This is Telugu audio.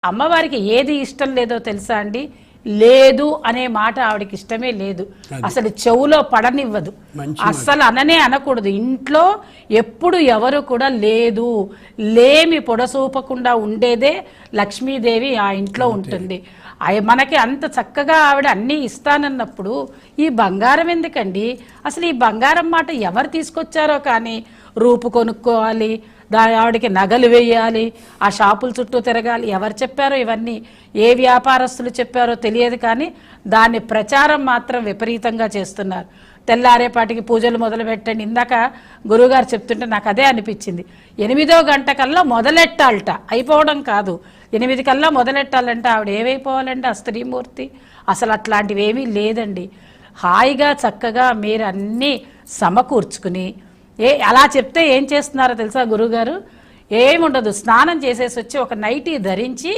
అమ్మవారికి ఏది ఇష్టం లేదో తెలుసా అండి? లేదు అనే మాట ఆవిడకి ఇష్టమే లేదు. అసలు చెవులో పడనివ్వదు, అస్సలు అననే అనకూడదు. ఇంట్లో ఎప్పుడు ఎవరు కూడా లేదు లేమి పొడసూపకుండా ఉండేదే లక్ష్మీదేవి ఆ ఇంట్లో ఉంటుంది. మనకి అంత చక్కగా ఆవిడ అన్నీ ఇస్తానన్నప్పుడు ఈ బంగారం ఎందుకండి? అసలు ఈ బంగారం మాట ఎవరు తీసుకొచ్చారో కానీ రూపు కొనుక్కోవాలి, ఆవిడకి నగలు వేయాలి, ఆ షాపుల చుట్టూ తిరగాలి, ఎవరు చెప్పారో ఇవన్నీ, ఏ వ్యాపారస్తులు చెప్పారో తెలియదు కానీ దాన్ని ప్రచారం మాత్రం విపరీతంగా చేస్తున్నారు. తెల్లారేపాటికి పూజలు మొదలు పెట్టండి. ఇందాక గురువుగారు చెప్తుంటే నాకు అదే అనిపించింది. 8వ గంట కల్లా మొదలెట్టాలట, అయిపోవడం కాదు. 8 కల్లా మొదలెట్టాలంటే ఆవిడ ఏమైపోవాలంటే ఆ స్త్రీమూర్తి. అసలు అట్లాంటివి ఏమీ లేదండి. హాయిగా చక్కగా మీరు అన్నీ సమకూర్చుకుని అలా చెప్తే ఏం చేస్తున్నారో తెలుసా గురువుగారు? ఏముండదు, స్నానం చేసేసి వచ్చి ఒక నైటీ ధరించి